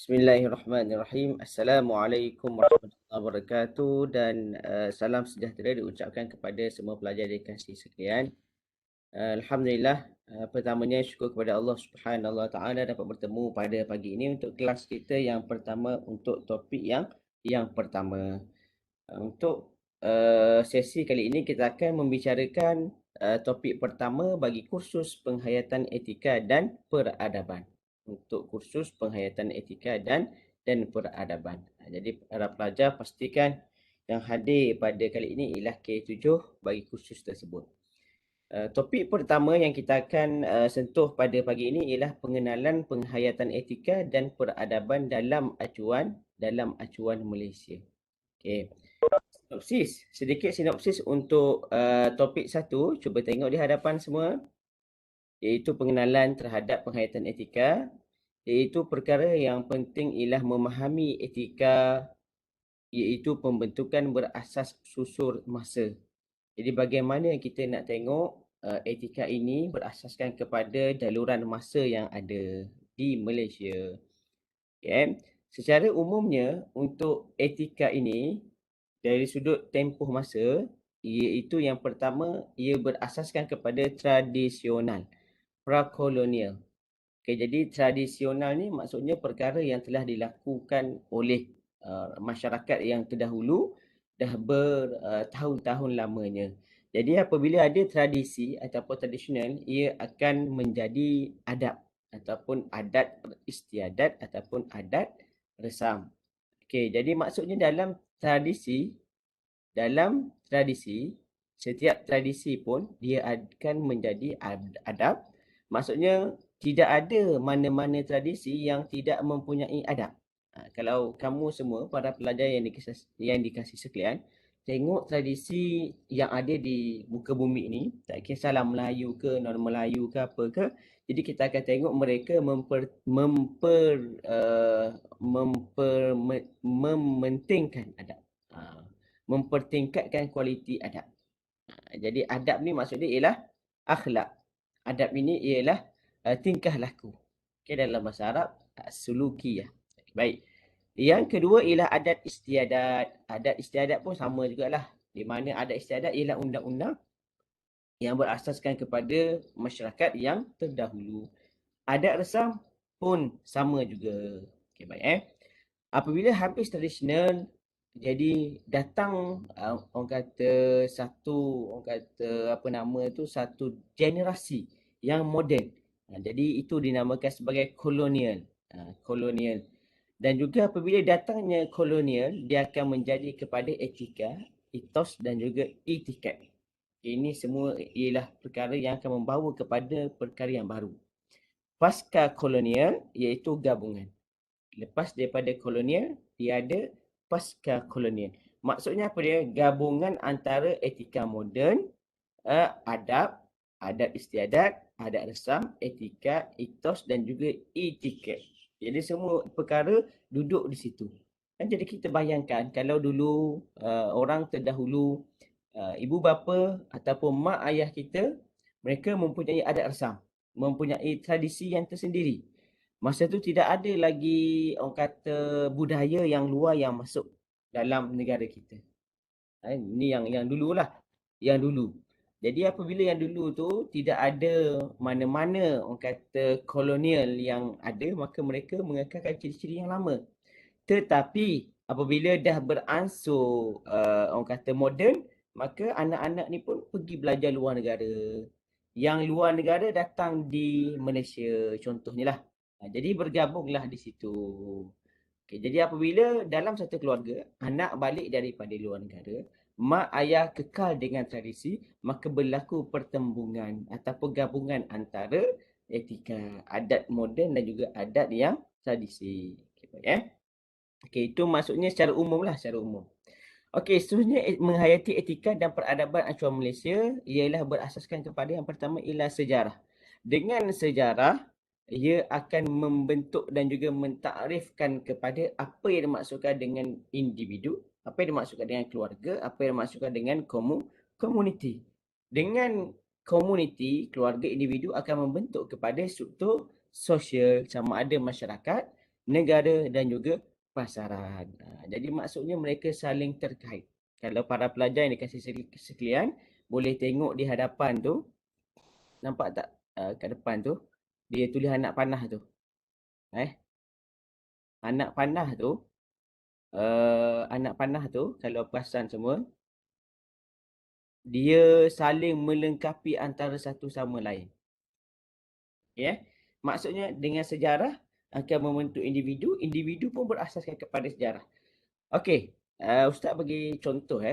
Bismillahirrahmanirrahim. Assalamualaikum warahmatullahi wabarakatuh dan salam sejahtera diucapkan kepada semua pelajar dan kasih sekalian. Alhamdulillah, pertamanya syukur kepada Allah Subhanahu Wa Taala dapat bertemu pada pagi ini untuk kelas kita yang pertama untuk topik yang pertama. Untuk sesi kali ini kita akan membicarakan topik pertama bagi kursus penghayatan etika dan peradaban. Untuk kursus penghayatan etika dan peradaban. Jadi para pelajar pastikan yang hadir pada kali ini ialah K7 bagi kursus tersebut. Topik pertama yang kita akan sentuh pada pagi ini ialah pengenalan penghayatan etika dan peradaban dalam acuan Malaysia. Okey. Sedikit sinopsis untuk topik satu. Cuba tengok di hadapan semua. Iaitu pengenalan terhadap penghayatan etika. Iaitu perkara yang penting ialah memahami etika, iaitu pembentukan berasas susur masa. Jadi bagaimana kita nak tengok etika ini berasaskan kepada jaluran masa yang ada di Malaysia. Okay. Secara umumnya untuk etika ini dari sudut tempoh masa, iaitu yang pertama ia berasaskan kepada tradisional, prakolonial. Okay, jadi tradisional ni maksudnya perkara yang telah dilakukan oleh masyarakat yang terdahulu dah bertahun-tahun lamanya. Jadi apabila ada tradisi ataupun tradisional, ia akan menjadi adab ataupun adat istiadat ataupun adat resam. Okey, jadi maksudnya dalam tradisi, setiap tradisi pun dia akan menjadi adab. Maksudnya tidak ada mana-mana tradisi yang tidak mempunyai adab. Kalau kamu semua para pelajar yang dikasih sekalian, tengok tradisi yang ada di muka bumi ini, tak kisahlah Melayu ke, non-Melayu ke apa ke, jadi kita akan tengok mereka mementingkan adab. Mempertingkatkan kualiti adab. Jadi adab ni maksudnya ialah akhlak. Adab ini ialah tingkah laku. Okay, dalam bahasa Arab, sulukiyah. Baik. Yang kedua ialah adat istiadat. Adat istiadat pun sama jugalah. Di mana adat istiadat ialah undang-undang yang berasaskan kepada masyarakat yang terdahulu. Adat resam pun sama juga. Okay, baik. Apabila habis tradisional, jadi datang orang kata satu generasi yang moden. Jadi itu dinamakan sebagai kolonial. Kolonial. Dan juga apabila datangnya kolonial, dia akan menjadi kepada etika, etos dan juga etiket. Ini semua ialah perkara yang akan membawa kepada perkara yang baru. Pasca kolonial iaitu gabungan. Lepas daripada kolonial, dia ada pasca kolonial. Maksudnya apa dia? Gabungan antara etika moden, adab, adat istiadat, adat resam, etika, etos dan juga etiket. Jadi semua perkara duduk di situ. Dan jadi kita bayangkan kalau dulu orang terdahulu, ibu bapa ataupun mak ayah kita, mereka mempunyai adat resam, mempunyai tradisi yang tersendiri. Masa tu tidak ada lagi orang kata budaya yang luar yang masuk dalam negara kita. Ini yang dululah, yang dulu. Jadi apabila yang dulu tu tidak ada mana-mana orang kata kolonial yang ada, maka mereka mengekalkan ciri-ciri yang lama. Tetapi apabila dah beransur orang kata moden, maka anak-anak ni pun pergi belajar luar negara. Yang luar negara datang di Malaysia contohnya lah. Jadi bergabunglah di situ. Okay, jadi apabila dalam satu keluarga, anak balik daripada luar negara, mak ayah kekal dengan tradisi, maka berlaku pertembungan ataupun gabungan antara etika, adat moden dan juga adat yang tradisi. Okay, baik, Okey, itu maksudnya secara umum lah, secara umum. Okey, seterusnya menghayati etika dan peradaban acuan Malaysia ialah berasaskan kepada yang pertama ialah sejarah. Dengan sejarah, ia akan membentuk dan juga mentakrifkan kepada apa yang dimaksudkan dengan individu, apa yang dimaksudkan dengan keluarga, apa yang dimaksudkan dengan komuniti. Dengan komuniti, keluarga, individu akan membentuk kepada struktur sosial sama ada masyarakat, negara dan juga pasaran. Jadi maksudnya mereka saling terkait. Kalau para pelajar yang dikasih sekalian, boleh tengok di hadapan tu, nampak tak kat depan tu, dia tulis anak panah tu. Anak panah tu, anak panah tu, kalau perasan semua, dia saling melengkapi antara satu sama lain. Ya, maksudnya dengan sejarah akan membentuk individu, individu pun berasaskan kepada sejarah. Okey, Ustaz bagi contoh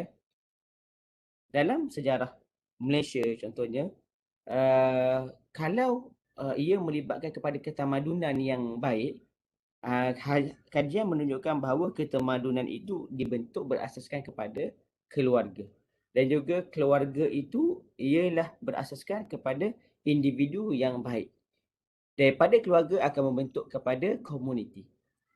dalam sejarah Malaysia contohnya, kalau ia melibatkan kepada ketamadunan yang baik, kajian menunjukkan bahawa ketamadunan itu dibentuk berasaskan kepada keluarga. Dan juga keluarga itu ialah berasaskan kepada individu yang baik. Daripada keluarga akan membentuk kepada komuniti.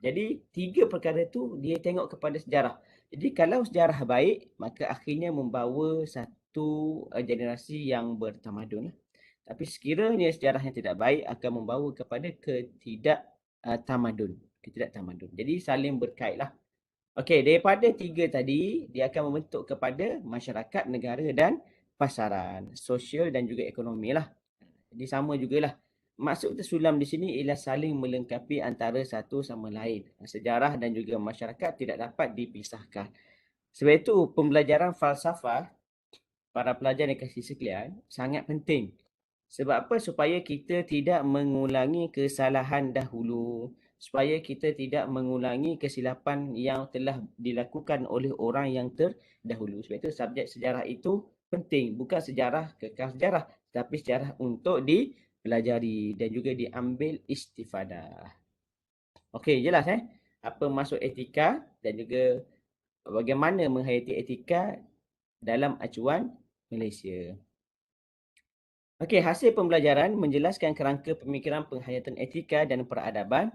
Jadi, tiga perkara tu dia tengok kepada sejarah. Jadi, kalau sejarah baik, maka akhirnya membawa satu generasi yang bertamadun. Tapi sekiranya sejarah yang tidak baik akan membawa kepada ketidaktamadun. Jadi, saling berkaitlah. Okey, daripada tiga tadi, dia akan membentuk kepada masyarakat, negara dan pasaran. Sosial dan juga ekonomi lah. Jadi, sama jugalah. Maksud tersulam di sini ialah saling melengkapi antara satu sama lain. Sejarah dan juga masyarakat tidak dapat dipisahkan. Sebab itu, pembelajaran falsafah para pelajar yang kasih sekalian sangat penting. Sebab apa? Supaya kita tidak mengulangi kesalahan dahulu. Supaya kita tidak mengulangi kesilapan yang telah dilakukan oleh orang yang terdahulu. Sebab itu subjek sejarah itu penting. Bukan sejarah kekal sejarah. Tapi sejarah untuk dipelajari dan juga diambil istifadah. Okey, jelas apa maksud etika dan juga bagaimana menghayati etika dalam acuan Malaysia. Okey, hasil pembelajaran menjelaskan kerangka pemikiran penghayatan etika dan peradaban,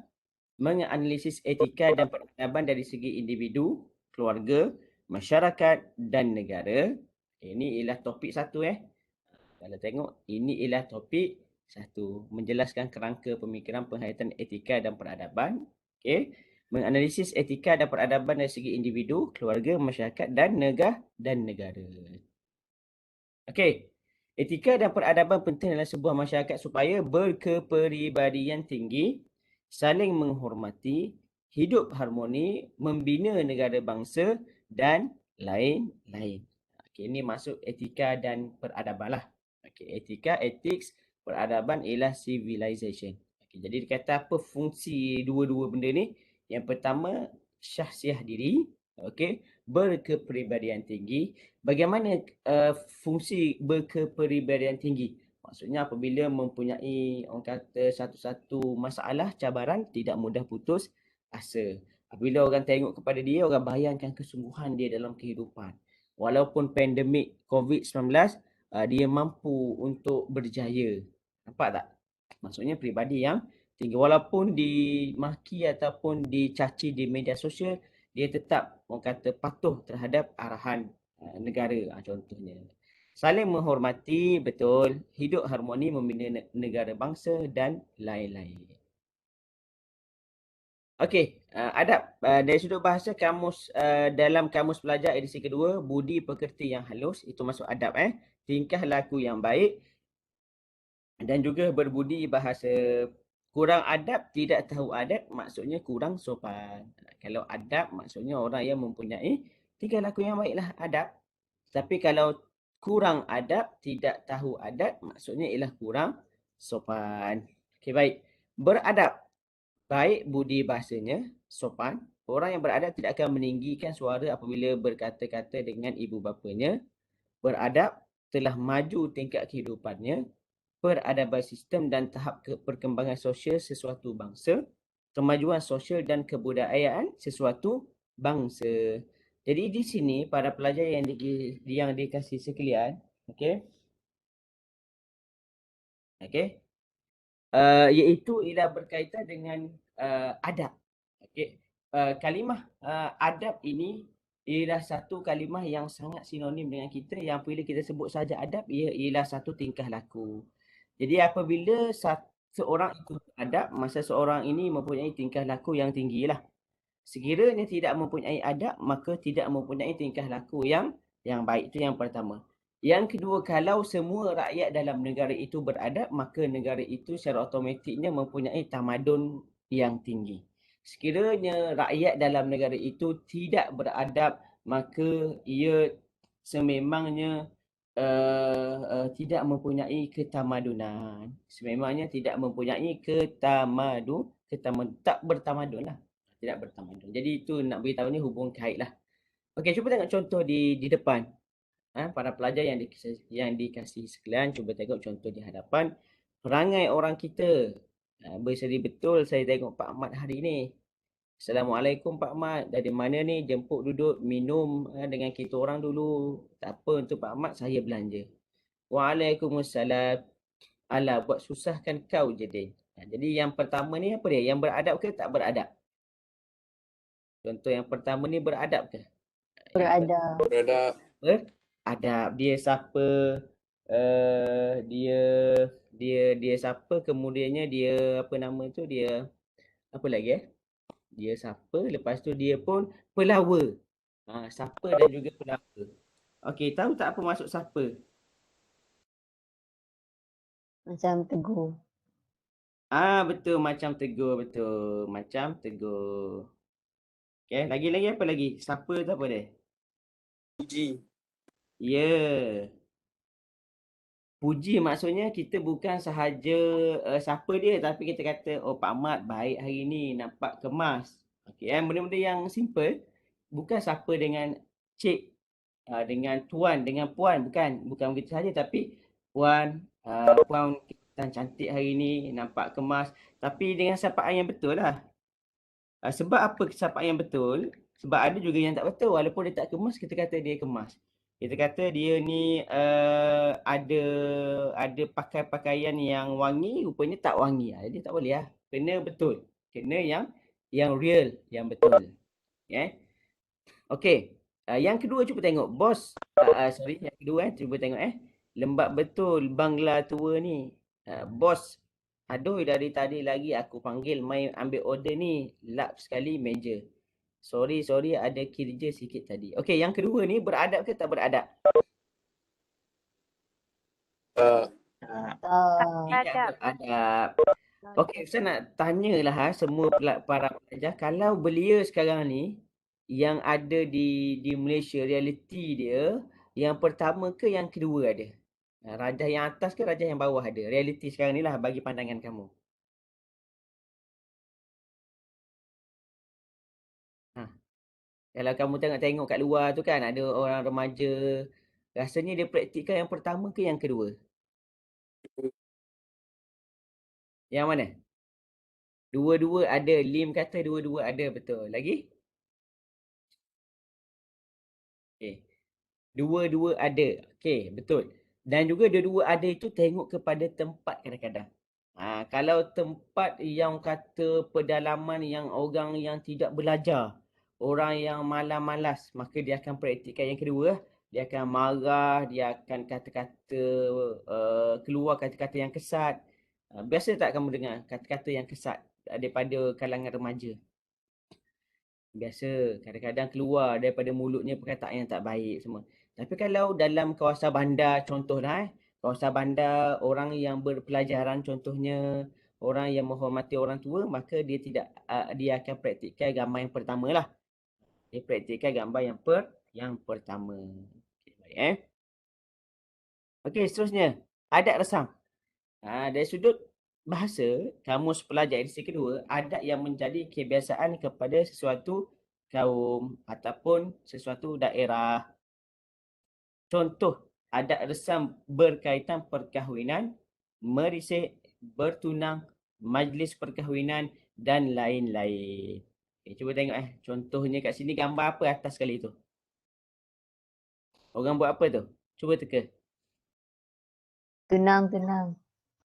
menganalisis etika dan peradaban dari segi individu, keluarga, masyarakat dan negara. Ini ialah topik satu Kalau tengok, ini ialah topik satu. Menjelaskan kerangka pemikiran penghayatan etika dan peradaban. Okey. Menganalisis etika dan peradaban dari segi individu, keluarga, masyarakat dan negara. Okey. Etika dan peradaban penting dalam sebuah masyarakat supaya berkepribadian tinggi, saling menghormati, hidup harmoni, membina negara bangsa dan lain-lain. Okey, ini maksud etika dan peradaban lah. Okey, etika, ethics, peradaban ialah civilization. Okey, jadi dia kata apa fungsi dua-dua benda ni? Yang pertama, syahsiah diri, okey, berkepribadian tinggi. Bagaimana fungsi berkepribadian tinggi? Maksudnya apabila mempunyai orang kata satu-satu masalah, cabaran, tidak mudah putus asa. Apabila orang tengok kepada dia, orang bayangkan kesungguhan dia dalam kehidupan. Walaupun pandemik COVID-19, dia mampu untuk berjaya. Nampak tak? Maksudnya peribadi yang tinggi. Walaupun dimaki ataupun dicaci di media sosial, dia tetap orang kata patuh terhadap arahan negara contohnya. Saling menghormati, betul. Hidup harmoni, membina negara bangsa dan lain-lain. Okey, adab. Dari sudut bahasa kamus dalam kamus pelajar edisi kedua, budi pekerti yang halus, itu masuk adab tingkah laku yang baik dan juga berbudi bahasa. Kurang adab, tidak tahu adab, maksudnya kurang sopan. Kalau adab, maksudnya orang yang mempunyai tingkah laku yang baiklah adab. Tapi kalau kurang adab, tidak tahu adab, maksudnya ialah kurang sopan. Okey, baik. Beradab. Baik budi bahasanya, sopan. Orang yang beradab tidak akan meninggikan suara apabila berkata-kata dengan ibu bapanya. Beradab telah maju tingkat kehidupannya. Peradaban sistem dan tahap perkembangan sosial sesuatu bangsa. Kemajuan sosial dan kebudayaan sesuatu bangsa. Jadi di sini para pelajar yang dikasih sekalian, okey. Okey. Iaitu ialah berkaitan dengan adab. Okey. Kalimah adab ini ialah satu kalimah yang sangat sinonim dengan kita, yang apabila kita sebut saja adab, ia ialah satu tingkah laku. Jadi apabila seorang itu beradab, masa seorang ini mempunyai tingkah laku yang tinggi lah. Sekiranya tidak mempunyai adab, maka tidak mempunyai tingkah laku yang baik. Itu yang pertama. Yang kedua, kalau semua rakyat dalam negara itu beradab, maka negara itu secara automatiknya mempunyai tamadun yang tinggi. Sekiranya rakyat dalam negara itu tidak beradab, maka ia sememangnya tidak mempunyai ketamadunan. Sememangnya tidak mempunyai tak bertamadun lah. Tidak bertamadun. Jadi itu nak beritahu ni hubung kait lah. Okey, cuba tengok contoh di depan. Para pelajar yang dikasihi sekalian, cuba tengok contoh di hadapan. Perangai orang kita. Berseri betul saya tengok Pak Ahmad hari ni. Assalamualaikum Pak Ahmad. Dari mana ni? Jemput duduk minum dengan kita orang dulu. Tak apa untuk Pak Ahmad, saya belanja. Waalaikumsalam. Alah, buat susahkan kau je, Din. Jadi yang pertama ni apa dia? Yang beradab ke tak beradab? Contoh yang pertama ni beradab ke? Beradab. Beradab. Dia siapa? Dia dia siapa? Kemudiannya dia apa nama tu? Dia apa lagi? Dia siapa? Lepas tu dia pun pelawa. Siapa dan juga pelawa. Okey, tahu tak apa maksud siapa? Macam tegur. Betul, macam tegur, betul. Macam tegur. Okey, lagi apa lagi? Siapa tu apa dia? Puji. Ya. Puji maksudnya kita bukan sahaja siapa dia, tapi kita kata, oh Pak Ahmad baik hari ni, nampak kemas. Okey, benda-benda yang simple. Bukan siapa dengan cik, dengan tuan, dengan puan. Bukan begitu saja, tapi puan, puan kita cantik hari ni, nampak kemas. Tapi dengan sapaan yang betul lah. Sebab apa sapaan yang betul? Sebab ada juga yang tak betul. Walaupun dia tak kemas, kita kata dia kemas. Kita kata dia ni ada pakai pakaian yang wangi, rupanya tak wangi. Jadi tak boleh lah. Kena betul. Kena yang real, yang betul. Okay. Okey. Yang kedua cuba tengok. Bos. Yang kedua cuba tengok lembab betul bangla tua ni. Bos. Aduh, dari tadi lagi aku panggil main ambil order ni. Lap sekali meja. Sorry, ada kerja sikit tadi. Okey, yang kedua ni beradab ke tak beradab? Tidak beradab. Okey, saya nak tanyalah semua para pelajar. Kalau belia sekarang ni yang ada di Malaysia, realiti dia yang pertama ke yang kedua ada? Rajah yang atas ke rajah yang bawah ada? Realiti sekarang ni lah bagi pandangan kamu. Kalau kamu tengok kat luar tu kan ada orang remaja, rasanya dia praktikkan yang pertama ke yang kedua? Yang mana? Dua-dua ada. Lim kata dua-dua ada, betul. Lagi? Okey. Dua-dua ada. Okey, betul. Dan juga dua-dua ada itu tengok kepada tempat kadang-kadang. Kalau tempat yang kata pedalaman yang orang yang tidak belajar, orang yang malas-malas, maka dia akan praktikkan yang kedua. Dia akan marah, dia akan kata-kata, keluar kata-kata yang kesat. Biasa tak kamu dengar kata-kata yang kesat daripada kalangan remaja? Biasa kadang-kadang keluar daripada mulutnya perkataan yang tak baik semua. Tapi kalau dalam kawasan bandar contohlah kawasan bandar orang yang berpelajaran contohnya orang yang menghormati orang tua, maka dia tidak dia akan praktikkan gambar yang pertama lah. Dia praktikkan gambar yang pertama. Okay, baik, Okey, seterusnya. Adat resam. Dari sudut bahasa, kamus pelajar edisi kedua, adat yang menjadi kebiasaan kepada sesuatu kaum ataupun sesuatu daerah. Contoh, adat resam berkaitan perkahwinan, merisik, bertunang, majlis perkahwinan dan lain-lain. Okay, cuba tengok contohnya kat sini gambar apa atas sekali tu? Orang buat apa tu? Cuba teka. Tunang.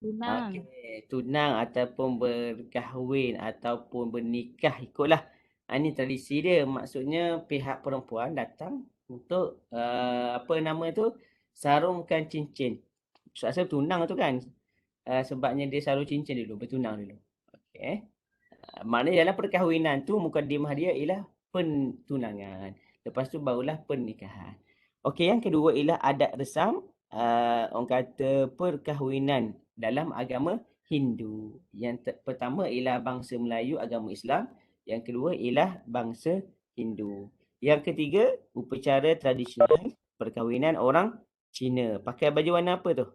Okey, tunang ataupun berkahwin ataupun bernikah ikutlah. Ini tradisi dia. Maksudnya pihak perempuan datang untuk apa nama tu? Sarungkan cincin. Maksud asal tunang tu kan. sebabnya dia selalu cincin dulu, bertunang dulu. Okey. Maknanya dalam perkahwinan tu mukadimah dia ialah pentunangan. Lepas tu barulah pernikahan. Okey, yang kedua ialah adat resam, orang kata perkahwinan dalam agama Hindu. Yang pertama ialah bangsa Melayu agama Islam, yang kedua ialah bangsa Hindu. Yang ketiga, upacara tradisional perkahwinan orang Cina. Pakai baju warna apa tu?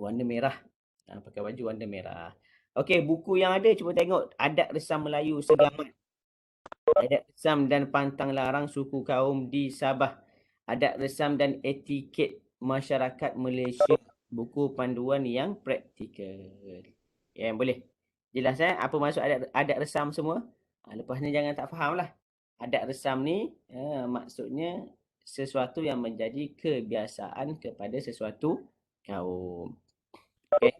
Warna merah. Pakai baju warna merah. Okey, buku yang ada cuba tengok adat resam Melayu segamat. Adat resam dan pantang larang suku kaum di Sabah. Adat resam dan etiket masyarakat Malaysia. Buku panduan yang praktikal. Ya, boleh. Jelas apa maksud adat resam semua? Lepas ni jangan tak faham lah. Adat resam ni maksudnya sesuatu yang menjadi kebiasaan kepada sesuatu kaum. Okay.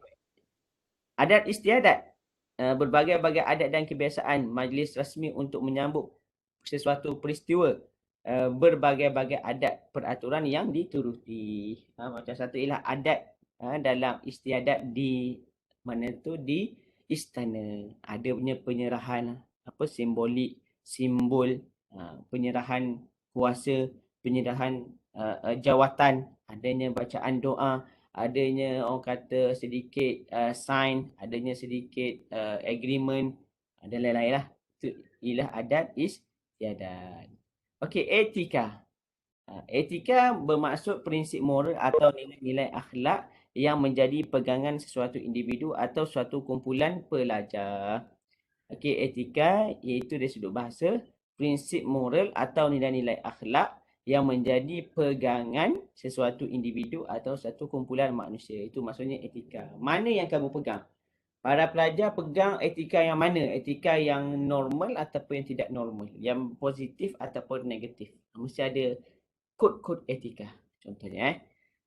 Adat istiadat. Berbagai-bagai adat dan kebiasaan majlis rasmi untuk menyambut sesuatu peristiwa. Berbagai-bagai adat peraturan yang dituruti. Macam satu ialah adat dalam istiadat di mana tu, di istana. Ada punya penyerahan simbolik, simbol penyerahan kuasa, penyerahan jawatan, adanya bacaan doa, adanya orang kata sedikit sign, adanya sedikit agreement dan lain-lain lah. Itu ialah adat istiadat. Okey, etika. Etika bermaksud prinsip moral atau nilai-nilai akhlak yang menjadi pegangan sesuatu individu atau suatu kumpulan pelajar. Okey, etika iaitu dari sudut bahasa prinsip moral atau nilai-nilai akhlak yang menjadi pegangan sesuatu individu atau satu kumpulan manusia. Itu maksudnya etika. Mana yang kamu pegang? Para pelajar pegang etika yang mana? Etika yang normal ataupun yang tidak normal? Yang positif ataupun negatif? Mesti ada kod-kod etika. Contohnya,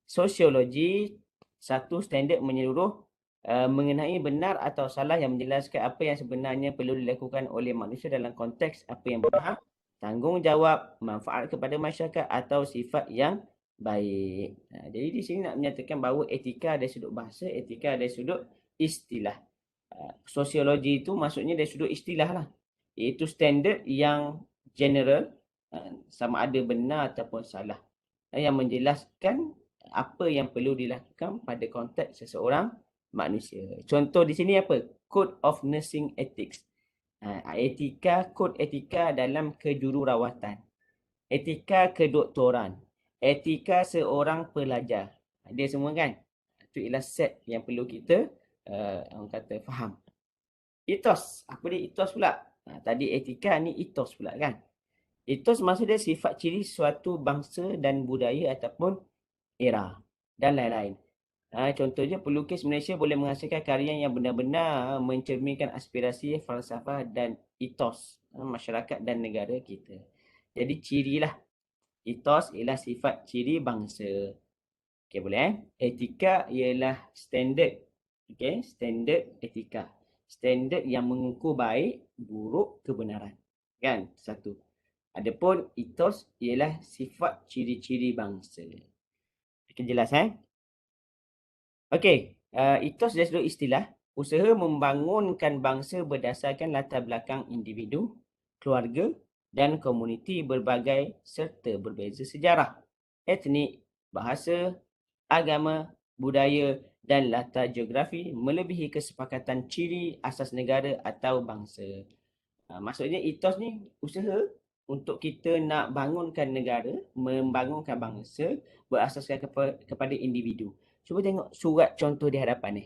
sosiologi, satu standard menyeluruh mengenai benar atau salah yang menjelaskan apa yang sebenarnya perlu dilakukan oleh manusia dalam konteks apa yang benar, tanggungjawab, manfaat kepada masyarakat atau sifat yang baik. Jadi di sini nak menyatakan bahawa etika dari sudut bahasa, etika dari sudut istilah. Sosiologi itu maksudnya dari sudut istilah lah. Iaitu standard yang general, sama ada benar ataupun salah. Yang menjelaskan apa yang perlu dilakukan pada konteks seseorang manusia. Contoh di sini apa? Code of Nursing Ethics. Etika, kod etika dalam kejururawatan. Etika kedoktoran. Etika seorang pelajar. Dia semua kan? Itu ialah set yang perlu kita orang kata faham. Ethos. Apa dia ethos pula? Tadi etika, ni ethos pula kan? Ethos maksud dia sifat ciri suatu bangsa dan budaya ataupun era dan lain-lain. Contohnya pelukis Malaysia boleh menghasilkan karya yang benar-benar mencerminkan aspirasi, falsafah dan ethos masyarakat dan negara kita. Jadi cirilah. Ethos ialah sifat ciri bangsa. Okey, boleh Etika ialah standard. Okey, standard etika. Standard yang mengukur baik, buruk, kebenaran. Kan? Satu. Adapun ethos ialah sifat ciri-ciri bangsa. Okay, jelas Okey, ethos dari sudut istilah, usaha membangunkan bangsa berdasarkan latar belakang individu, keluarga dan komuniti berbagai serta berbeza sejarah, etnik, bahasa, agama, budaya dan latar geografi melebihi kesepakatan ciri asas negara atau bangsa. Maksudnya ethos ni usaha untuk kita nak bangunkan negara, membangunkan bangsa berasaskan kepada individu. Cuba tengok surat contoh di hadapan ni.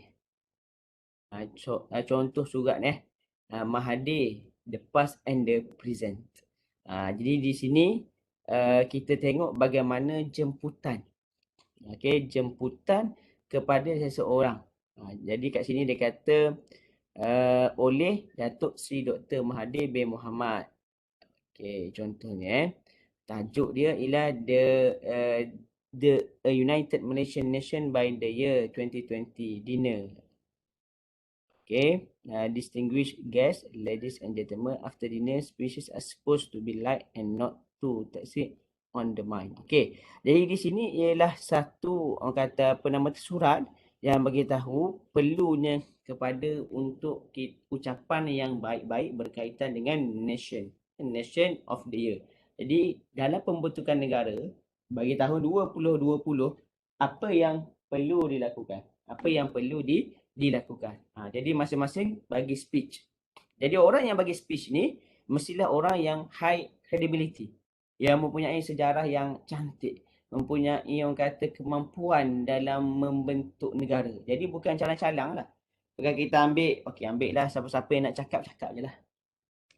Contoh surat ni. Mahathir, The Past and the Present. Jadi di sini kita tengok bagaimana jemputan. Okey, jemputan kepada seseorang. Jadi kat sini dia kata oleh Datuk Seri Dr. Mahathir bin Mohamad. Okey, contohnya tajuk dia ialah the United Malaysian Nation by the year 2020 dinner. Okay, distinguished guests, ladies and gentlemen, after dinner speeches are supposed to be light and not too taxing on the mind. Okay, jadi di sini ialah satu orang kata apa nama tu surat yang bagi tahu perlunya kepada untuk ucapan yang baik-baik berkaitan dengan nation of the year. Jadi dalam pembentukan negara bagi tahun 2020 apa yang perlu dilakukan, apa yang perlu dilakukan. Jadi masing-masing bagi speech. Jadi orang yang bagi speech ni mestilah orang yang high credibility, yang mempunyai sejarah yang cantik, mempunyai orang kata kemampuan dalam membentuk negara. Jadi bukan calang-calang lah. Bukan kita ambil, okey ambil lah siapa-siapa yang nak cakap je lah.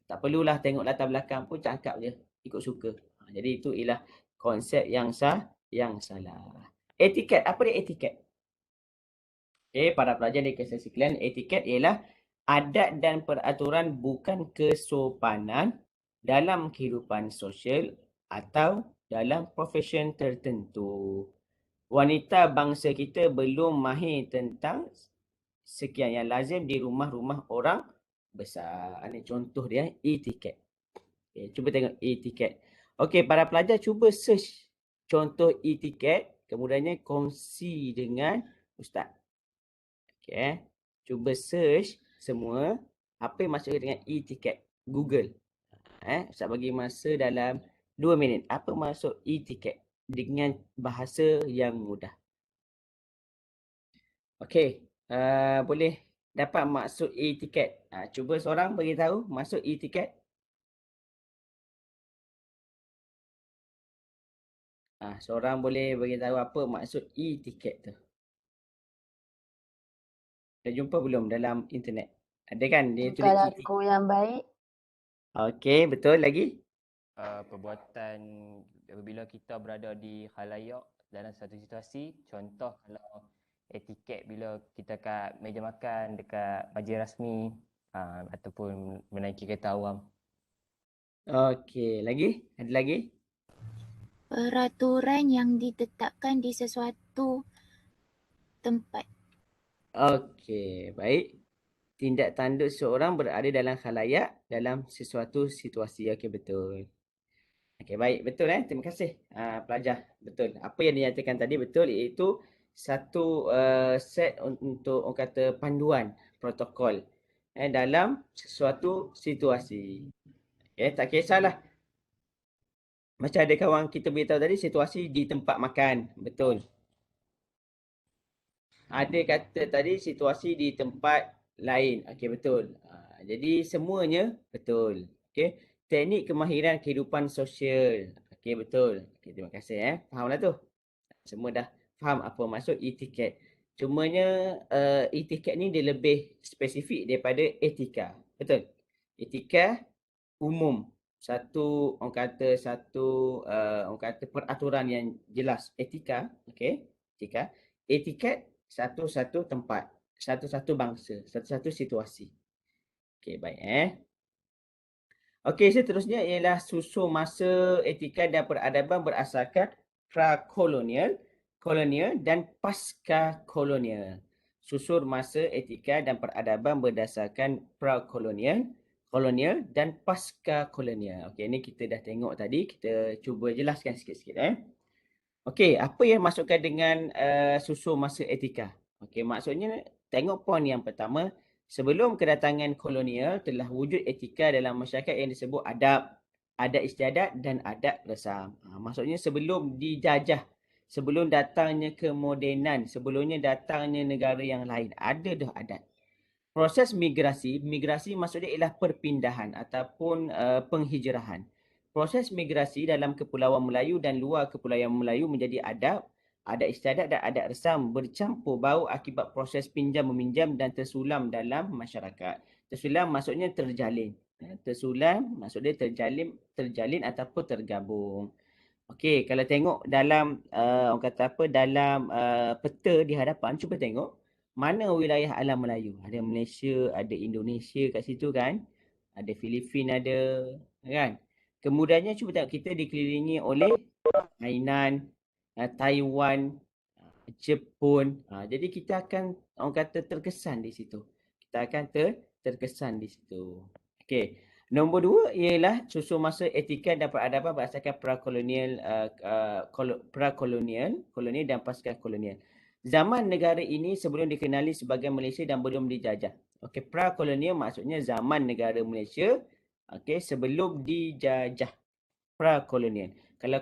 Tak perlulah tengok latar belakang pun, cakap je, ikut suka. Jadi itu ialah konsep yang salah. Etiket, apa dia etiket? Okay, para pelajar di kelas sekalian, etiket ialah adat dan peraturan bukan kesopanan dalam kehidupan sosial atau dalam profesyen tertentu. Wanita bangsa kita belum mahir tentang sekian yang lazim di rumah-rumah orang besar. Ini contoh dia, etiket. Okay, cuba tengok etiket. Okey, para pelajar cuba search contoh etiket, kemudiannya kongsi dengan ustaz. Okey, cuba search semua apa yang maksudnya dengan etiket. Google. Ustaz bagi masa dalam 2 minit. Apa maksud etiket dengan bahasa yang mudah? Okey, boleh dapat maksud etiket. Cuba seorang bagi tahu maksud etiket. Seorang boleh bagi tahu apa maksud etiket tu? Dah jumpa belum dalam internet? Ada kan dia tulis Tingkah etiket. laku yang baik. Okey, betul lagi? Perbuatan apabila kita berada di khalayak dalam satu situasi, contoh kalau etiket bila kita kat meja makan dekat majlis rasmi ataupun menaiki kereta awam. Okey, lagi? Ada lagi? Peraturan yang ditetapkan di sesuatu tempat. Okey, baik. Tindak tanduk seorang berada dalam khalayak dalam sesuatu situasi. Okey, betul. Okey, baik. Betul terima kasih pelajar. Betul. Apa yang dinyatakan tadi betul, iaitu satu set untuk orang kata panduan protokol dalam sesuatu situasi. Tak kisahlah. Macam ada kawan kita beritahu tadi, situasi di tempat makan. Betul. Ada kata tadi situasi di tempat lain. Okey, betul. Jadi semuanya betul. Okey. Teknik kemahiran kehidupan sosial. Okey, betul. Okey, terima kasih Fahamlah tu. Semua dah faham apa maksud etiket. Cumanya etiket ni dia lebih spesifik daripada etika. Betul. Etika umum. Orang kata peraturan yang jelas. Etika, okey. Etika. Etiket satu-satu tempat, satu-satu bangsa, satu-satu situasi. Okey, baik Okey, seterusnya ialah susun masa etika dan peradaban berasaskan pra-kolonial, kolonial dan pasca-kolonial. Susun masa etika dan peradaban berdasarkan pra-kolonial, kolonial dan pasca-kolonial. Okey, ini kita dah tengok tadi, kita cuba jelaskan sikit-sikit Okey, apa yang masukkan dengan susun masa etika? Okey, maksudnya tengok poin yang pertama, sebelum kedatangan kolonial telah wujud etika dalam masyarakat yang disebut adab, adat istiadat dan adat resam. Maksudnya sebelum dijajah, sebelum datangnya kemodenan, sebelumnya datangnya negara yang lain, ada dah adat. Proses migrasi maksudnya ialah perpindahan ataupun penghijrahan. Proses migrasi dalam Kepulauan Melayu dan luar Kepulauan Melayu menjadi adat istiadat dan adat resam bercampur bau akibat proses pinjam-meminjam dan tersulam dalam masyarakat. Tersulam maksudnya terjalin. Tersulam maksudnya terjalin ataupun tergabung. Okey, kalau tengok dalam orang kata apa, dalam peta di hadapan, cuba tengok mana wilayah alam Melayu. Ada Malaysia, ada Indonesia kat situ kan. Ada Filipina ada kan. Kemudiannya cuba tengok kita dikelilingi oleh Hainan, Taiwan, Jepun. Jadi kita akan orang kata terkesan di situ. Kita akan terkesan di situ. Okey. Nombor 2 ialah susun masa etika dan peradaban berdasarkan pra-kolonial, kolonial dan pasca kolonial. Zaman negara ini sebelum dikenali sebagai Malaysia dan belum dijajah. Okey, pra-kolonial maksudnya zaman negara Malaysia okey sebelum dijajah. Pra-kolonial. Kalau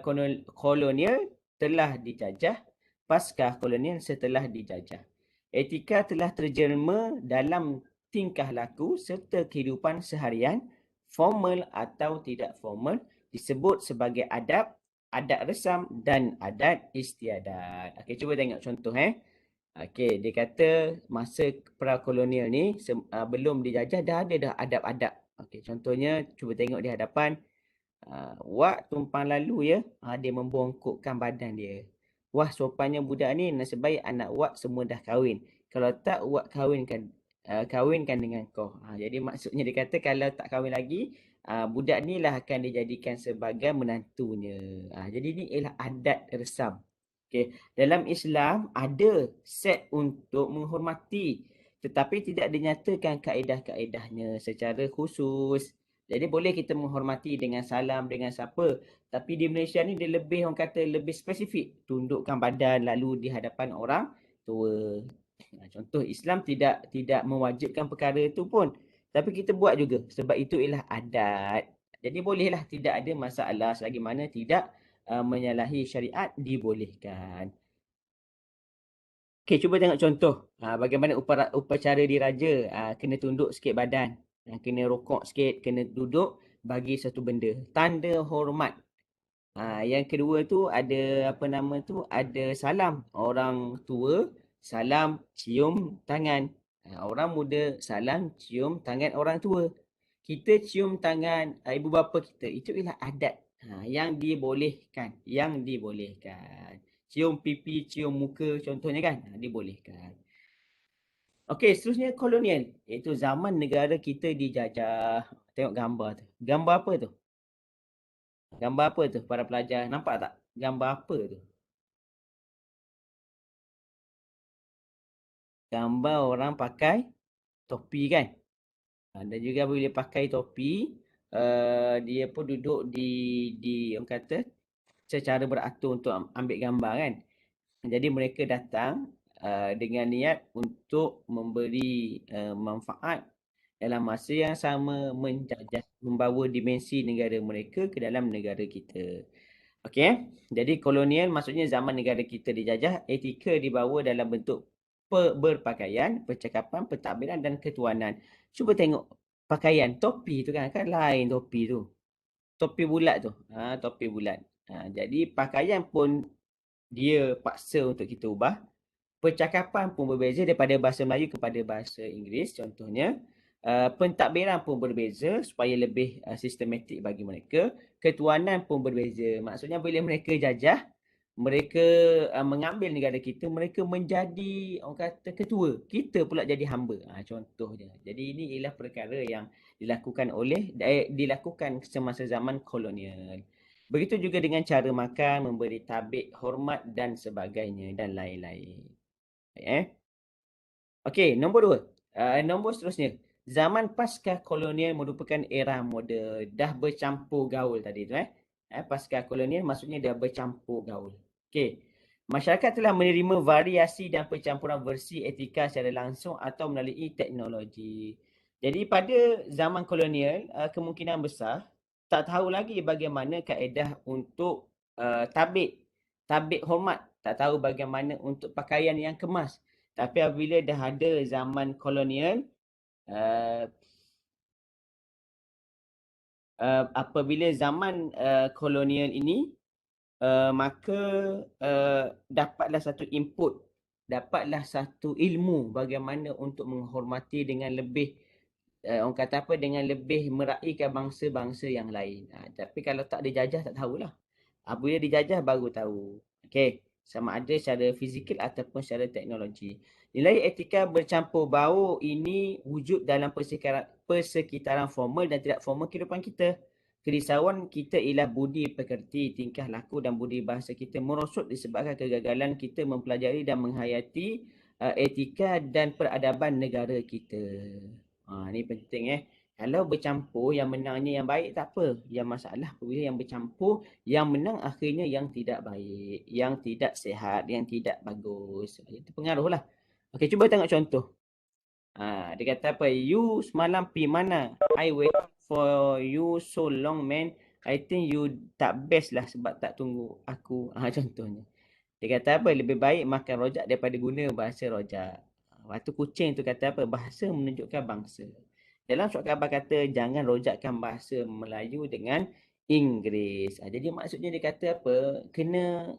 kolonial telah dijajah, pasca kolonial setelah dijajah. Etika telah terjelma dalam tingkah laku serta kehidupan seharian, formal atau tidak formal, disebut sebagai adab, adat resam dan adat istiadat. Okey, cuba tengok contoh Okey, dia kata masa pra-kolonial ni belum dijajah dah ada dah adab-adab. Okey, contohnya cuba tengok di hadapan Wak tumpang lalu ya, dia membongkokkan badan dia. Wah, sopannya budak ni, nasib baik anak Wak semua dah kahwin. Kalau tak, Wak kahwinkan dengan kau. Jadi maksudnya dia kata kalau tak kahwin lagi, budak ni lah akan dijadikan sebagai menantunya. Jadi ni ialah adat resam. Okay. Dalam Islam ada set untuk menghormati, tetapi tidak dinyatakan kaedah-kaedahnya secara khusus. Jadi boleh kita menghormati dengan salam, dengan siapa. Tapi di Malaysia ni dia lebih, orang kata lebih spesifik. Tundukkan badan lalu di hadapan orang tua. Contoh Islam tidak mewajibkan perkara itu pun. Tapi kita buat juga sebab itu ialah adat. Jadi bolehlah, tidak ada masalah selagi mana tidak menyalahi syariat, dibolehkan. Okey, cuba tengok contoh. Bagaimana upacara diraja. Kena tunduk sikit badan. Kena rokok sikit, kena duduk bagi satu benda. Tanda hormat. Yang kedua tu ada apa nama tu? Ada salam. Orang tua, salam, cium tangan. Orang muda, salam, cium tangan orang tua. Kita cium tangan ibu bapa kita. Itu ialah adat yang dibolehkan. Yang dibolehkan. Cium pipi, cium muka contohnya kan. Dibolehkan. Okey, seterusnya kolonial. Iaitu zaman negara kita dijajah. Tengok gambar tu. Gambar apa tu? Gambar apa tu para pelajar? Nampak tak? Gambar apa tu? Gambar orang pakai topi kan? Dan juga bila pakai topi, dia pun duduk di orang kata secara beratur untuk ambil gambar kan? Jadi mereka datang dengan niat untuk memberi manfaat dalam masa yang sama, menjajah, membawa dimensi negara mereka ke dalam negara kita. Okey, jadi kolonial maksudnya zaman negara kita dijajah, etika dibawa dalam bentuk berpakaian, percakapan, pentadbiran dan ketuanan. Cuba tengok pakaian, topi tu kan lain topi tu. Topi bulat tu. Topi bulat. Jadi pakaian pun dia paksa untuk kita ubah. Percakapan pun berbeza daripada bahasa Melayu kepada bahasa Inggeris contohnya. Pentadbiran pun berbeza supaya lebih sistematik bagi mereka. Ketuanan pun berbeza. Maksudnya bila mereka jajah, mereka mengambil negara kita, mereka menjadi orang kata ketua. Kita pula jadi hamba. Contohnya. Jadi ini ialah perkara yang dilakukan semasa zaman kolonial. Begitu juga dengan cara makan, memberi tabik, hormat dan sebagainya dan lain-lain. Okey, nombor 2. Nombor seterusnya. Zaman pasca kolonial merupakan era moden. Dah bercampur gaul tadi tu. Pasca kolonial maksudnya dah bercampur gaul. Okey. Masyarakat telah menerima variasi dan percampuran versi etika secara langsung atau melalui teknologi. Jadi pada zaman kolonial, kemungkinan besar tak tahu lagi bagaimana kaedah untuk tabik hormat. Tak tahu bagaimana untuk pakaian yang kemas. Tapi apabila dah ada zaman kolonial, apabila zaman kolonial ini, maka dapatlah satu input, dapatlah satu ilmu bagaimana untuk menghormati dengan lebih, orang kata apa, dengan lebih meraihkan bangsa-bangsa yang lain. Tapi kalau tak dijajah tak tahulah. Apabila dijajah baru tahu. Okey. Sama ada secara fizikal ataupun secara teknologi. Nilai etika bercampur baur ini wujud dalam persekitaran formal dan tidak formal kehidupan kita. Kerisauan kita ialah budi pekerti, tingkah laku dan budi bahasa kita merosot disebabkan kegagalan kita mempelajari dan menghayati etika dan peradaban negara kita. Ini penting Kalau bercampur yang menangnya yang baik tak apa. Yang masalah apabila yang bercampur yang menang akhirnya yang tidak baik, yang tidak sihat, yang tidak bagus. Itu pengaruh lah. Okey, cuba tengok contoh. Dia kata apa? You semalam pergi mana? I wait for you so long man. I think you tak best lah sebab tak tunggu aku. Contohnya. Dia kata apa? Lebih baik makan rojak daripada guna bahasa rojak. Lepas tu kucing tu kata apa? Bahasa menunjukkan bangsa. Dalam surat khabar kata jangan rojakkan bahasa Melayu dengan Inggeris. Jadi maksudnya dia kata apa? Kena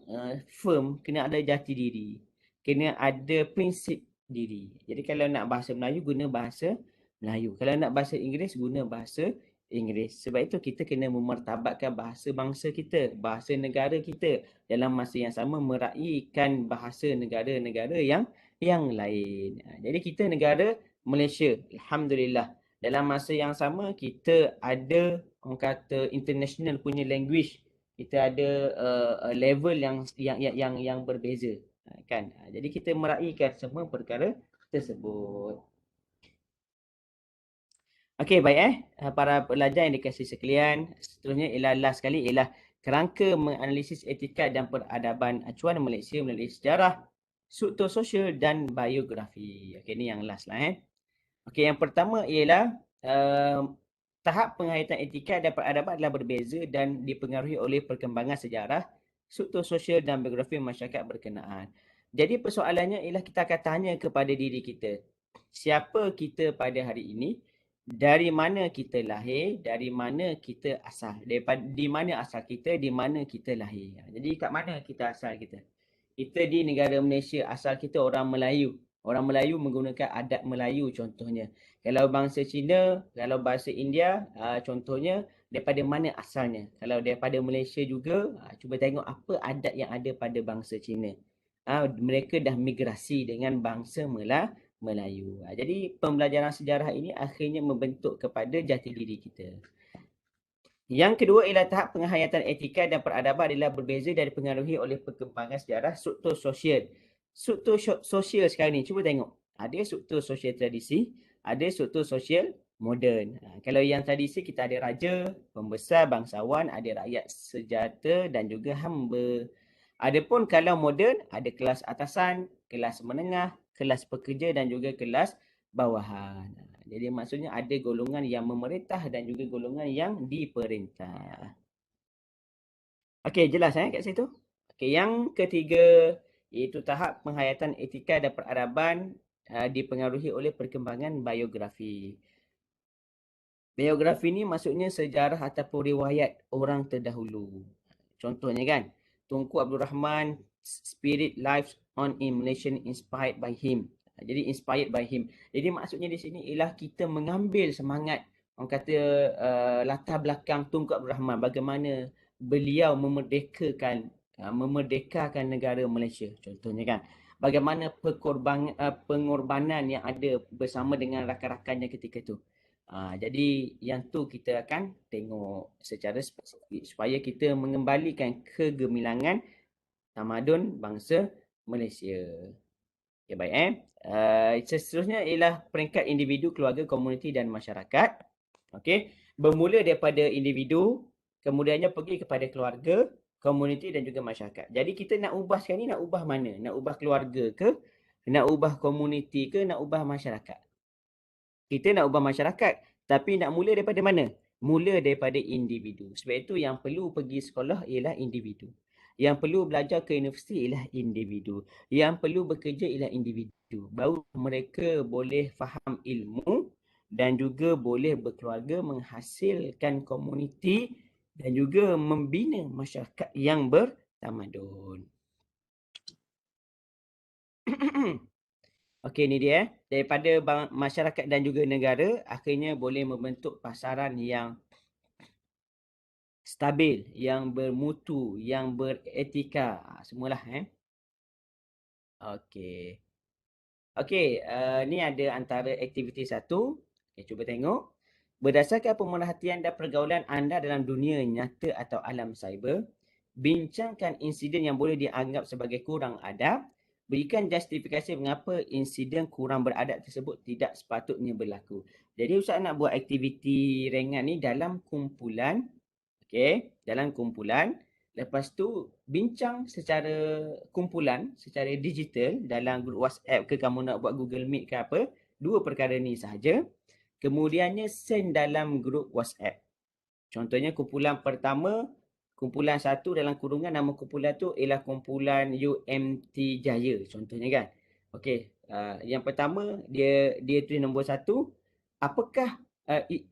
firm, kena ada jati diri. Kena ada prinsip diri. Jadi kalau nak bahasa Melayu guna bahasa Melayu. Kalau nak bahasa Inggeris guna bahasa Inggeris. Sebab itu kita kena memartabatkan bahasa bangsa kita, bahasa negara kita. Dalam masa yang sama meraihkan bahasa negara-negara yang lain. Jadi kita negara Malaysia, alhamdulillah. Dalam masa yang sama kita ada orang kata international punya language. Kita ada level yang berbeza, kan. Jadi kita meraihkan semua perkara tersebut. Okey, baik para pelajar yang dikasihi sekalian, seterusnya ialah last sekali ialah kerangka menganalisis etika dan peradaban acuan Malaysia melalui sejarah, struktur sosial dan biografi. Okey, ni yang last lah. Okey, yang pertama ialah tahap penghayatan etika dan peradaban adalah berbeza dan dipengaruhi oleh perkembangan sejarah, struktur sosial dan biografi masyarakat berkenaan. Jadi persoalannya ialah kita akan tanya kepada diri kita, siapa kita pada hari ini, dari mana kita lahir, dari mana kita asal, di mana asal kita, di mana kita lahir. Jadi kat mana kita asal kita? Kita di negara Malaysia, asal kita orang Melayu. Orang Melayu menggunakan adat Melayu contohnya. Kalau bangsa Cina, kalau bahasa India, contohnya daripada mana asalnya. Kalau daripada Malaysia juga, cuba tengok apa adat yang ada pada bangsa Cina. Mereka dah migrasi dengan bangsa Melayu. Jadi pembelajaran sejarah ini akhirnya membentuk kepada jati diri kita. Yang kedua ialah tahap penghayatan etika dan peradaban adalah berbeza dan dipengaruhi oleh perkembangan sejarah struktur sosial. Struktur sosial sekarang ni, cuba tengok. Ada struktur sosial tradisi, ada struktur sosial moden. Kalau yang tradisi kita ada raja, pembesar, bangsawan, ada rakyat sejahtera dan juga hamba. Adapun kalau moden, ada kelas atasan, kelas menengah, kelas pekerja dan juga kelas bawahan. Jadi maksudnya ada golongan yang memerintah dan juga golongan yang diperintah. Okey, jelas kat situ? Okey, yang ketiga iaitu tahap penghayatan etika dan peradaban dipengaruhi oleh perkembangan biografi. Biografi ni maksudnya sejarah ataupun riwayat orang terdahulu. Contohnya kan, Tunku Abdul Rahman, Spirit Lives on in Malaysian inspired by him. Jadi inspired by him. Jadi maksudnya di sini ialah kita mengambil semangat, orang kata latar belakang Tunku Abdul Rahman, bagaimana beliau memerdekakan negara Malaysia contohnya kan. Bagaimana pengorbanan yang ada bersama dengan rakan-rakannya ketika itu. Jadi yang tu kita akan tengok secara spesifik supaya kita mengembalikan kegemilangan tamadun bangsa Malaysia. Okay, baik. Seterusnya ialah peringkat individu, keluarga, komuniti dan masyarakat. Okey, bermula daripada individu, kemudiannya pergi kepada keluarga, komuniti dan juga masyarakat. Jadi kita nak ubah sekarang ni, nak ubah mana? Nak ubah keluarga ke? Nak ubah komuniti ke? Nak ubah masyarakat? Kita nak ubah masyarakat, tapi nak mula daripada mana? Mula daripada individu. Sebab itu yang perlu pergi sekolah ialah individu. Yang perlu belajar ke universiti ialah individu. Yang perlu bekerja ialah individu. Baru mereka boleh faham ilmu dan juga boleh berkeluarga, menghasilkan komuniti dan juga membina masyarakat yang bertamadun. Okey, ni dia. Daripada masyarakat dan juga negara, akhirnya boleh membentuk pasaran yang stabil, yang bermutu, yang beretika. Semualah. Okey. Okey, ni ada antara aktiviti satu. Okay, cuba tengok. Berdasarkan pemerhatian dan pergaulan anda dalam dunia nyata atau alam cyber, bincangkan insiden yang boleh dianggap sebagai kurang adab, berikan justifikasi mengapa insiden kurang beradab tersebut tidak sepatutnya berlaku. Jadi Ustaz nak buat aktiviti ringan ni dalam kumpulan, okey, dalam kumpulan. Lepas tu bincang secara kumpulan, secara digital dalam grup WhatsApp ke kamu nak buat Google Meet ke apa, dua perkara ni sahaja. Kemudiannya send dalam grup WhatsApp. Contohnya kumpulan pertama, kumpulan satu dalam kurungan nama kumpulan tu ialah kumpulan UMT Jaya contohnya kan. Okey, yang pertama dia tulis nombor 1, apakah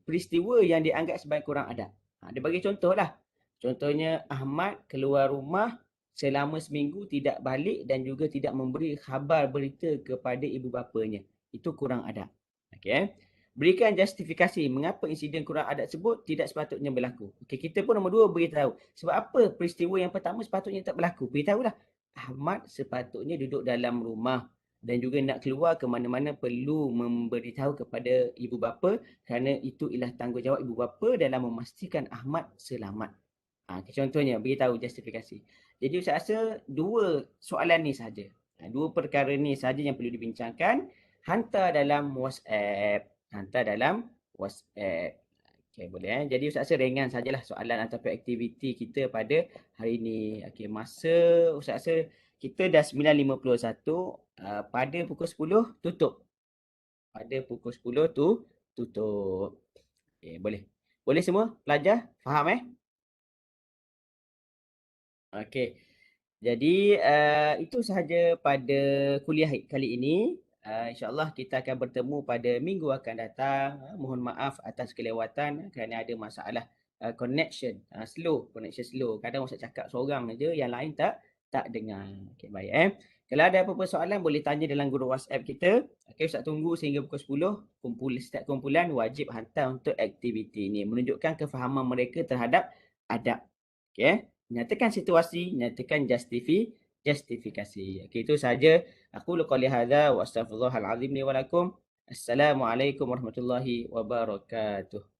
peristiwa yang dianggap sebagai kurang adab. Dia bagi contohlah. Contohnya Ahmad keluar rumah selama seminggu tidak balik dan juga tidak memberi khabar berita kepada ibu bapanya. Itu kurang adab. Okey. Berikan justifikasi mengapa insiden kurang adab tersebut tidak sepatutnya berlaku. Okey, kita pun nombor 2 beritahu. Sebab apa peristiwa yang pertama sepatutnya tak berlaku. Beritahulah. Ahmad sepatutnya duduk dalam rumah dan juga nak keluar ke mana-mana perlu memberitahu kepada ibu bapa kerana itu ialah tanggungjawab ibu bapa dalam memastikan Ahmad selamat. Contohnya beritahu justifikasi. Jadi Ustaz rasa 2 soalan ni saja. 2 perkara ni saja yang perlu dibincangkan. Hantar dalam WhatsApp. Okey, boleh. Jadi Ustaz rasa ringan sajalah soalan ataupun aktiviti kita pada hari ini. Okey, masa Ustaz rasa kita dah 9.51. Pada pukul 10 tutup. Pada pukul 10 tu tutup. Okey, boleh. Boleh semua pelajar? Faham Okey. Jadi itu sahaja pada kuliah kali ini. InsyaAllah kita akan bertemu pada minggu akan datang. Mohon maaf atas kelewatan kerana ada masalah connection slow. Kadang Ustaz cakap seorang aja, yang lain tak dengar. Okey, baik Kalau ada apa-apa soalan boleh tanya dalam grup WhatsApp kita. Okey, Ustaz tunggu sehingga pukul 10. Setiap kumpulan wajib hantar untuk aktiviti ini menunjukkan kefahaman mereka terhadap adab. Okey. Nyatakan situasi, nyatakan justifikasi. Okey, itu saja. Aku qouli hadza wa astaghfirullahal azim li wa lakum. Assalamualaikum warahmatullahi wabarakatuh.